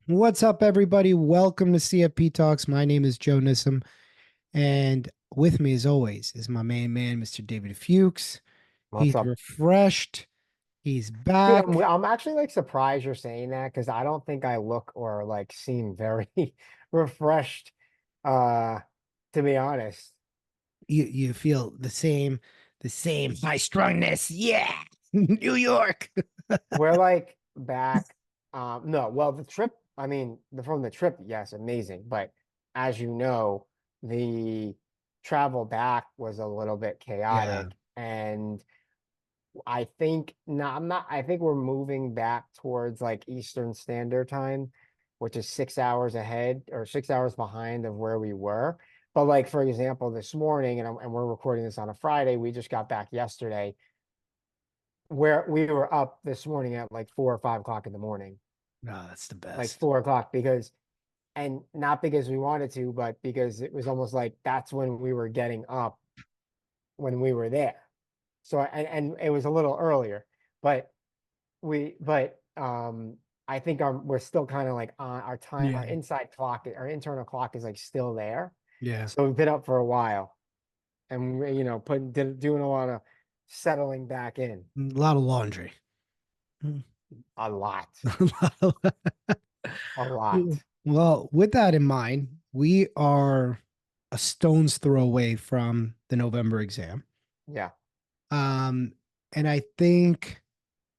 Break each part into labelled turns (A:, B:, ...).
A: What's up, everybody? Welcome to CFP Talks. My name is Joe Nissom, and with me, as always, is my main man, Mr. David Fuchs.
B: What's
A: He's
B: up?
A: refreshed. He's
B: Dude,
A: back.
B: I'm actually like surprised you're saying that because I don't think I look or like seem very refreshed, uh, to be honest.
A: You feel the same high strungness. Yeah, New York.
B: We're like back. No, well, the trip, I mean, from the trip, yes, amazing. But as you know, the travel back was a little bit
A: Yeah,
B: chaotic. And I think no, I think we're moving back towards like Eastern Standard Time, which is 6 hours ahead or 6 hours behind of where we were. But like for example, this morning, and we're recording this on a Friday, we just got back yesterday, where we were up this morning at like 4 or 5 o'clock in the morning,
A: no, that's the
B: like
A: best.
B: 4 o'clock, because and not because we wanted to, but because it was almost like that's when we were getting up when we were there. So and it was a little earlier, but I think we're still kind of like on our time,
A: Yeah,
B: our inside clock, our internal clock is like still there.
A: yeah,
B: So we've been up for a while and we, doing a lot of settling back in.
A: a lot of laundry.
B: A lot.
A: A lot of-
B: A lot.
A: Well, with that in mind, we are a stone's throw away from the November exam.
B: Yeah.
A: Um, and I think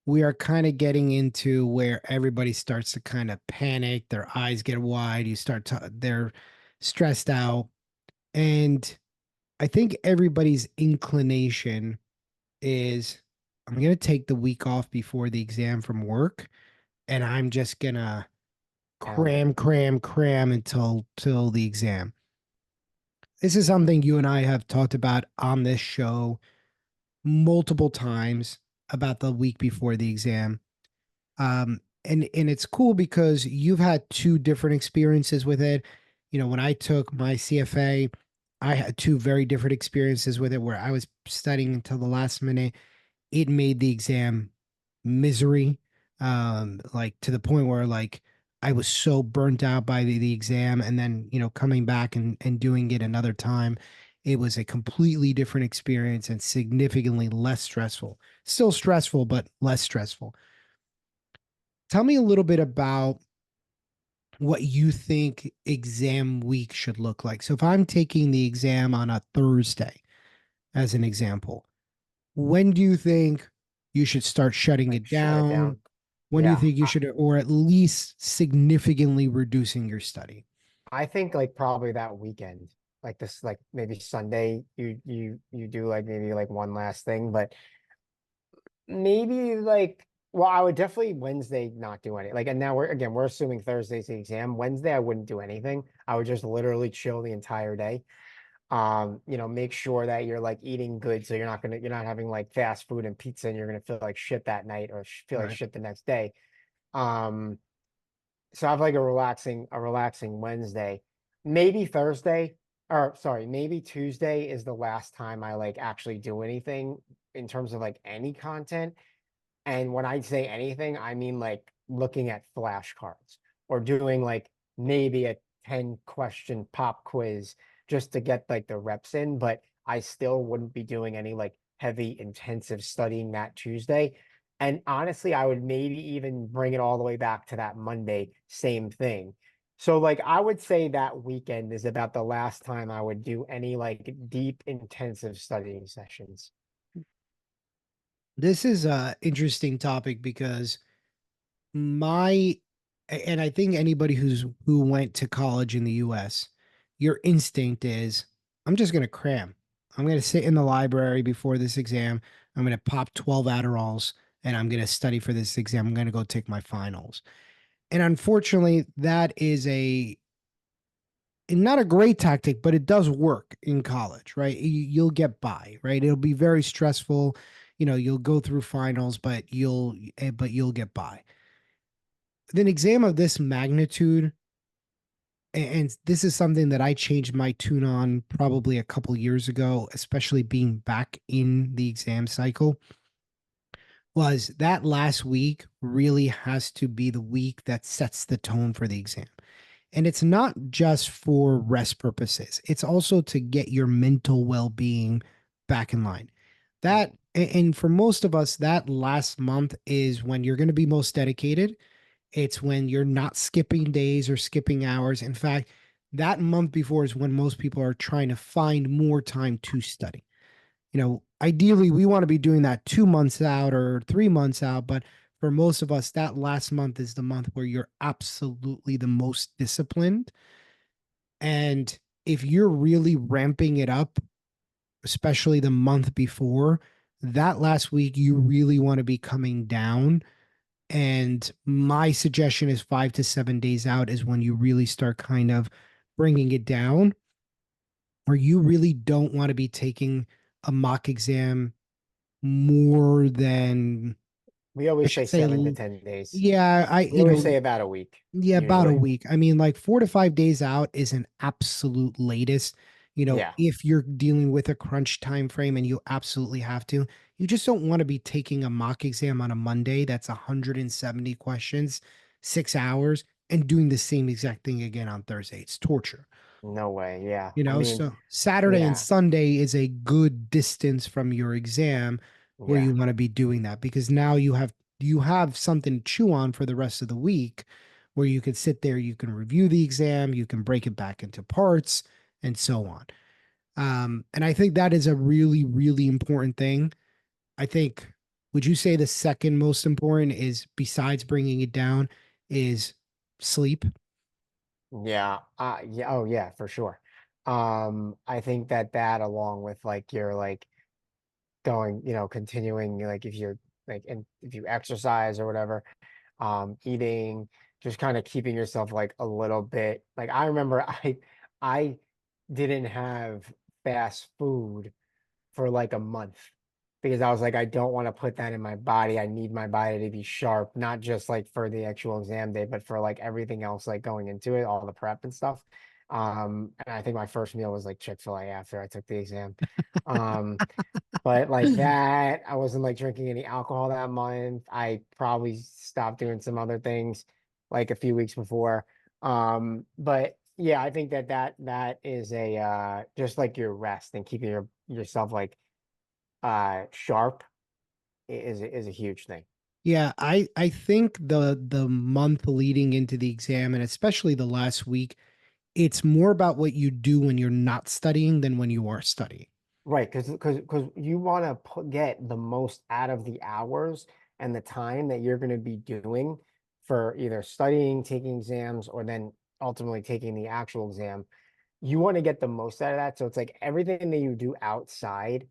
A: we are kind of getting into where everybody starts to kind of panic, their eyes get wide, they're stressed out. And I think everybody's inclination is I'm going to take the week off before the exam from work and I'm just going to
B: Pound it.
A: cram until till the exam. This is something you and I have talked about on this show multiple times about the week before the exam. And it's cool because you've had two different experiences with it. You know, when I took my CFA, I had two very different experiences with it where I was studying until the last minute. It made the exam misery. Like to the point where like I was so burnt out by the exam and then, coming back and doing it another time, it was a completely different experience and significantly less stressful. Still stressful, but less stressful. Tell me a little bit about what you think exam week should look like. So if I'm taking the exam on a Thursday, as an example, when do you think you should start shutting
B: Like
A: it
B: shut it
A: down?
B: down.
A: When do you
B: Yeah.
A: think you should, or at least significantly reducing your study?
B: I think like probably that weekend, like this, like maybe Sunday, you do like maybe like one last thing, but maybe like, well, I would definitely Wednesday not do any. Like, and now we're assuming Thursday's the exam. Wednesday, I wouldn't do anything. I would just literally chill the entire day. Make sure that you're like eating good, so you're not having like fast food and pizza, and you're gonna feel like shit that night or feel like
A: Right.
B: shit the next day. Um, so I have like a relaxing Wednesday. Maybe Thursday, or sorry, maybe Tuesday is the last time I like actually do anything in terms of like any content. And when I say anything, I mean like looking at flashcards or doing like maybe a 10 question pop quiz just to get like the reps in. But I still wouldn't be doing any like heavy intensive studying that Tuesday. And honestly, I would maybe even bring it all the way back to that Monday, same thing. So like I would say that weekend is about the last time I would do any like deep intensive studying sessions.
A: This is a interesting topic because my and I think anybody who went to college in the US, your instinct is I'm just going to cram. I'm going to sit in the library before this exam. I'm going to pop 12 Adderalls and I'm going to study for this exam. I'm going to go take my finals. And unfortunately, that is a not a great tactic, but it does work in college, right? You'll get by, right? It'll be very stressful. You'll go through finals, but you'll get by. An exam of this magnitude, and this is something that I changed my tune on probably a couple years ago, especially being back in the exam cycle, was that last week really has to be the week that sets the tone for the exam. And it's not just for rest purposes, it's also to get your mental well being back in line. That, and for most of us, that last month is when you're going to be most dedicated. It's when you're not skipping days or skipping hours. In fact, that month before is when most people are trying to find more time to study. Ideally, we want to be doing that 2 months out or 3 months out. But for most of us, that last month is the month where you're absolutely the most disciplined. And if you're really ramping it up, especially the month before, that last week, you really want to be coming down. And my suggestion is 5 to 7 days out is when you really start kind of bringing it down, where you really don't want to be taking a mock exam more than,
B: We
A: I
B: always say
A: should say,
B: 7 to 10 days.
A: yeah,
B: We always say about a week,
A: yeah, about a
B: usually.
A: week. I mean, like 4 to 5 days out is an absolute latest.
B: Yeah,
A: If you're dealing with a crunch time frame and you absolutely have to, you just don't want to be taking a mock exam on a Monday that's 170 questions, 6 hours, and doing the same exact thing again on Thursday. It's torture.
B: no way. Yeah. I mean,
A: So Saturday and
B: yeah,
A: Sunday is a good distance from your exam where
B: yeah.
A: you want to be doing that, because now you have something to chew on for the rest of the week, where you can sit there, you can review the exam, you can break it back into parts, and so on. And I think that is a really, really important thing. I think, would you say the second most important is, besides bringing it down, is sleep?
B: Yeah. Yeah. Oh, yeah, for sure. I think that that along with like your like going, continuing like if you're like and if you exercise or whatever, eating, just kind of keeping yourself like a little bit. Like I remember I didn't have fast food for like a month because I was like, I don't want to put that in my body. I need my body to be sharp, not just like for the actual exam day, but for like everything else, like going into it, all the prep and stuff. And I think my first meal was like Chick-fil-A after I took the exam. Um, but like that, I wasn't like drinking any alcohol that month. I probably stopped doing some other things like a few weeks before. But yeah, I think that that is a just like your rest and keeping yourself like sharp is a huge thing.
A: Yeah, I think the month leading into the exam, and especially the last week, it's more about what you do when you're not studying than when you are studying.
B: Right, because you want to get the most out of the hours and the time that you're going to be doing for either studying, taking exams, or then ultimately taking the actual exam. You want to get the most out of that. So it's like everything that you do outside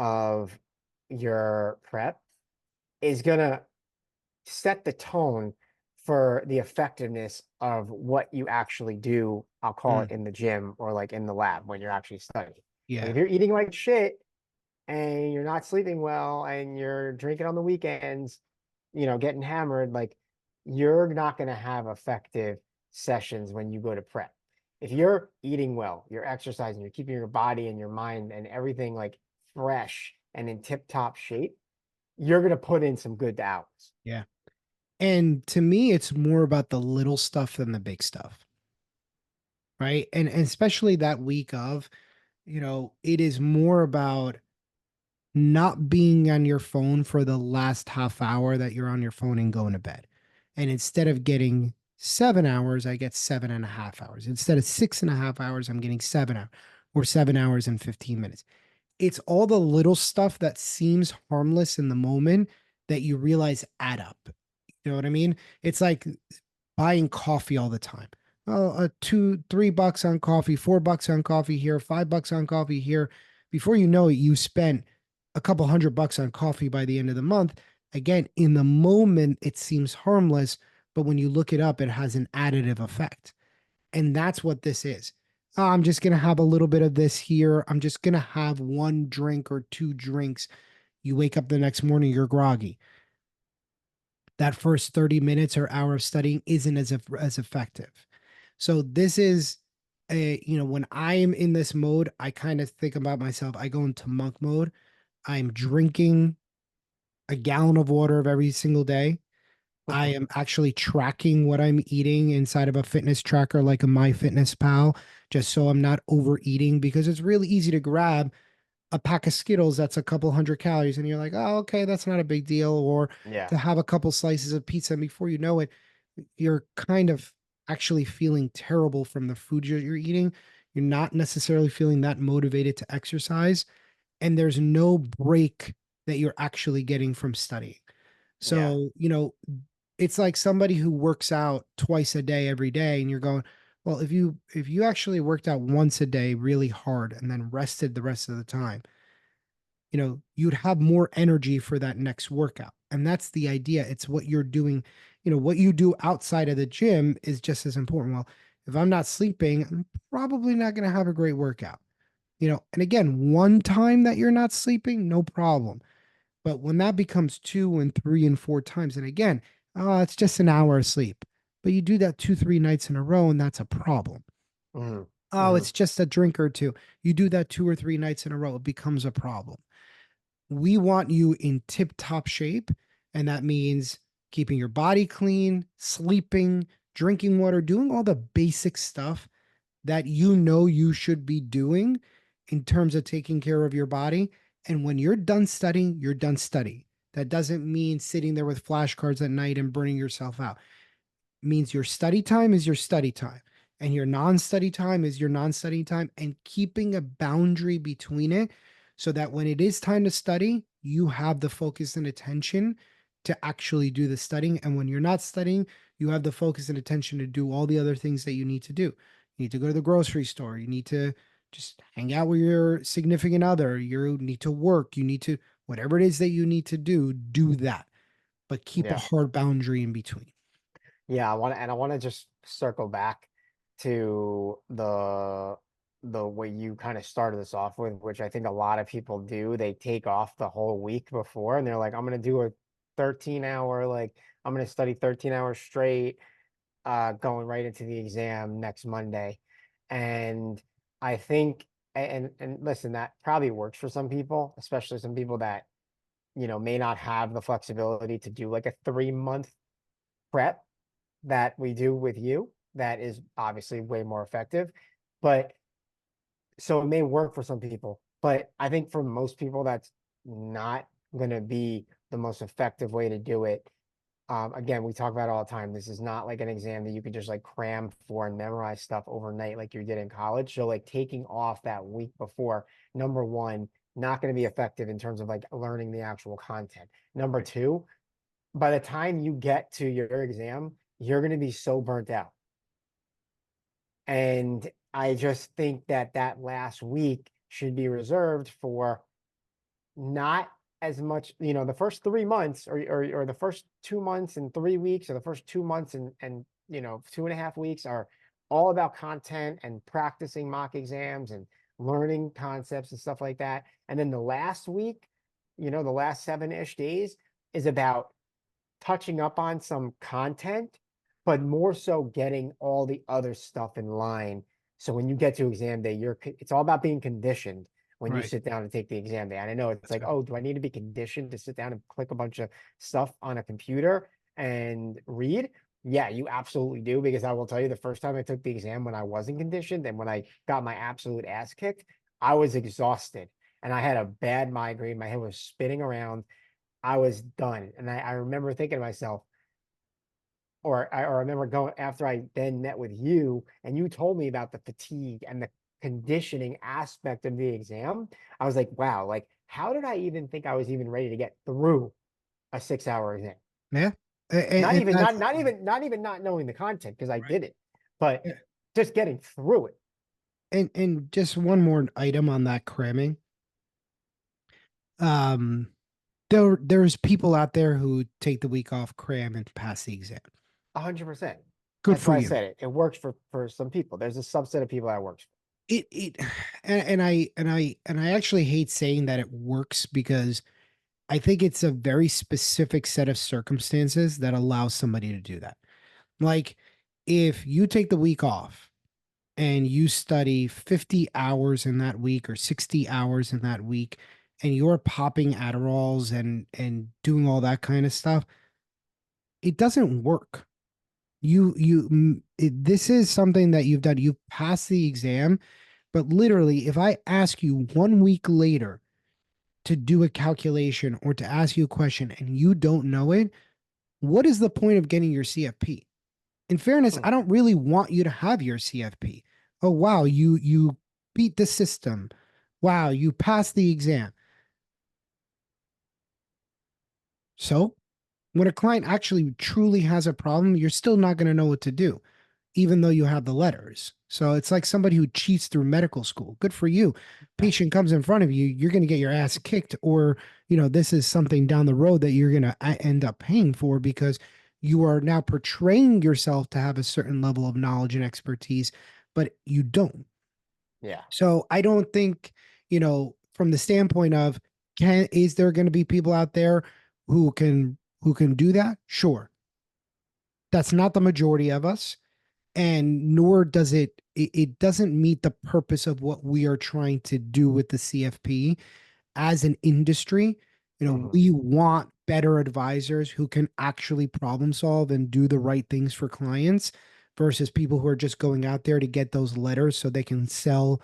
B: of your prep is gonna set the tone for the effectiveness of what you actually do. I'll call it
A: Mm,
B: in the gym or like in the lab when you're actually studying. Like
A: yeah,
B: if you're eating like shit and you're not sleeping well and you're drinking on the weekends, getting hammered, like you're not going to have effective sessions when you go to prep. If you're eating well, you're exercising, you're keeping your body and your mind and everything like fresh and in tip-top shape, you're going to put in some good hours.
A: yeah. And to me, it's more about the little stuff than the big stuff, right? And especially that week of, it is more about not being on your phone for the last half hour that you're on your phone and going to bed. And instead of getting 7 hours, I get 7.5 hours. Instead of 6.5 hours, I'm getting 7 hours, or 7 hours and 15 minutes. It's all the little stuff that seems harmless in the moment that you realize add up. You know what I mean? It's like buying coffee all the time. Oh, $2, $3 on coffee, $4 on coffee here, $5 on coffee here. Before you know it, you spent a couple $100 on coffee by the end of the month. Again, in the moment, it seems harmless, but when you look it up, it has an additive effect. And that's what this is. Oh, I'm just going to have a little bit of this here. I'm just going to have one drink or two drinks. You wake up the next morning, you're groggy. That first 30 minutes or hour of studying isn't as effective. So this is when I am in this mode, I kind of think about myself. I go into monk mode. I'm drinking a gallon of water of every single day. I am actually tracking what I'm eating inside of a fitness tracker like a MyFitnessPal, just so I'm not overeating because it's really easy to grab a pack of Skittles that's a couple hundred calories and you're like, oh, okay, that's not a big deal. Or
B: Yeah,
A: to have a couple slices of pizza and before you know it, you're kind of actually feeling terrible from the food you're eating. You're not necessarily feeling that motivated to exercise, and there's no break that you're actually getting from studying.
B: yeah.
A: So, it's like somebody who works out twice a day every day and you're going, well, if you actually worked out once a day really hard and then rested the rest of the time, you'd have more energy for that next workout. And that's the idea. It's what you're doing, what you do outside of the gym is just as important. Well, if I'm not sleeping, I'm probably not going to have a great workout. And again, one time that you're not sleeping, no problem. But when that becomes two and three and four times, and again, oh, it's just an hour of sleep. But you do that two, 3 nights in a row, and that's a problem.
B: Hmm.
A: Oh,
B: Hmm.
A: it's just a drink or two. You do that 2 or 3 nights in a row, it becomes a problem. We want you in tip top shape. And that means keeping your body clean, sleeping, drinking water, doing all the basic stuff that you should be doing in terms of taking care of your body. And when you're done studying, you're done studying. That doesn't mean sitting there with flashcards at night and burning yourself out. Means your study time is your study time and your non-study time is your non-study time, and keeping a boundary between it so that when it is time to study you have the focus and attention to actually do the studying, and when you're not studying you have the focus and attention to do all the other things that you need to do. You need to go to the grocery store, you need to just hang out with your significant other, you need to work, you need to, whatever it is that you need to do that, but keep a
B: Yeah.
A: hard boundary in between.
B: Yeah, I want to just circle back to the way you kind of started this off with, which I think a lot of people do. They take off the whole week before and they're like, I'm gonna do a 13-hour, like I'm gonna study 13 hours straight, going right into the exam next Monday. And I think and listen, that probably works for some people, especially some people that, may not have the flexibility to do like a 3-month prep that we do with you that is obviously way more effective. But so it may work for some people, but I think for most people, that's not going to be the most effective way to do it. Again, we talk about it all the time. This is not like an exam that you could just like cram for and memorize stuff overnight like you did in college. So like taking off that week before, number one, not going to be effective in terms of like learning the actual content. Number two, by the time you get to your exam, you're going to be so burnt out. And I just think that that last week should be reserved for not as much, the first 3 months or the first 2 months and 3 weeks or the first 2 months and 2.5 weeks are all about content and practicing mock exams and learning concepts and stuff like that. And then the last week, the last 7-ish days is about touching up on some content, but more so getting all the other stuff in line. So when you get to exam day, it's all about being conditioned when you
A: Right.
B: sit down to take the exam day. And I know it's
A: That's
B: like,
A: right.
B: oh, do I need to be conditioned to sit down and click a bunch of stuff on a computer and read? Yeah, you absolutely do. Because I will tell you, the first time I took the exam when I wasn't conditioned and when I got my absolute ass kicked, I was exhausted and I had a bad migraine. My head was spinning around. I was done. And I remember thinking to myself, or I remember going after I then met with you and you told me about the fatigue and the conditioning aspect of the exam. I was like, wow, like how did I even think I was even ready to get through a 6-hour exam?
A: Yeah.
B: Not
A: And
B: even,
A: that's
B: not knowing the content because I
A: right.
B: did it, but
A: Yeah.
B: just getting through it.
A: And just one more item on that cramming. Um, there's people out there who take the week off, cram, and pass the exam.
B: 100%.
A: Good
B: That's
A: for
B: why I
A: you.
B: said it. It works for some people. There's a subset of people that works for.
A: It and I actually hate saying that it works because I think it's a very specific set of circumstances that allows somebody to do that. Like if you take the week off and you study 50 hours in that week or 60 hours in that week and you're popping Adderalls and doing all that kind of stuff, it doesn't work. This is something that you've done. You've passed the exam, but literally, if I ask you 1 week later to do a calculation or to ask you a question and you don't know it, what is the point of getting your CFP? In fairness,
B: Hmm.
A: I don't really want you to have your CFP. Oh wow, you beat the system. Wow, you passed the exam. So when a client actually truly has a problem, you're still not going to know what to do, even though you have the letters. So it's like somebody who cheats through medical school. Good for you. Patient comes in front of you, you're going to get your ass kicked, or, this is something down the road that you're going to end up paying for because you are now portraying yourself to have a certain level of knowledge and expertise, but you don't.
B: Yeah.
A: So I don't think, from the standpoint of is there going to be people out there who can do that? Sure. That's not the majority of us, and nor does it doesn't meet the purpose of what we are trying to do with the CFP as an industry.
B: Hmm.
A: We want better advisors who can actually problem solve and do the right things for clients versus people who are just going out there to get those letters so they can sell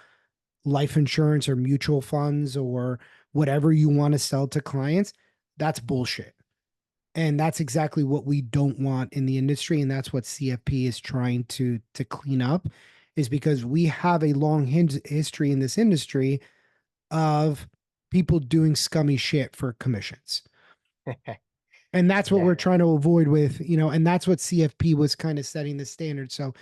A: life insurance or mutual funds or whatever you want to sell to clients. That's bullshit. And that's exactly what we don't want in the industry. And that's what CFP is trying to clean up, is because we have a long history in this industry of people doing scummy shit for commissions. And that's what
B: Yeah.
A: we're trying to avoid with, and that's what CFP was kind of setting the standard. So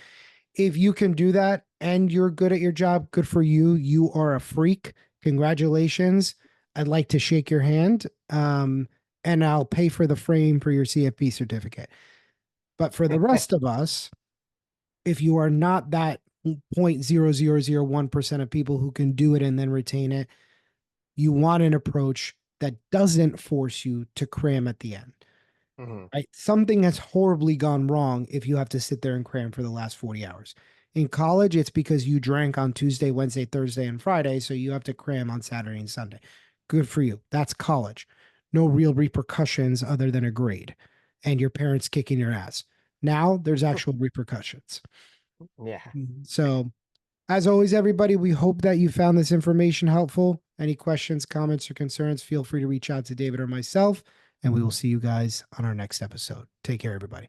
A: if you can do that and you're good at your job, good for you. You are a freak. Congratulations. I'd like to shake your hand. And I'll pay for the frame for your CFP certificate. But for the rest of us, if you are not that 0.0001% of people who can do it and then retain it, you want an approach that doesn't force you to cram at the end.
B: Hmm.
A: Right? Something has horribly gone wrong if you have to sit there and cram for the last 40 hours. In college, it's because you drank on Tuesday, Wednesday, Thursday, and Friday, so you have to cram on Saturday and Sunday. Good for you. That's college. No real repercussions other than a grade and your parents kicking your ass. Now there's actual repercussions.
B: Yeah.
A: So, as always, everybody, we hope that you found this information helpful. Any questions, comments, or concerns, feel free to reach out to David or myself, and we will see you guys on our next episode. Take care, everybody.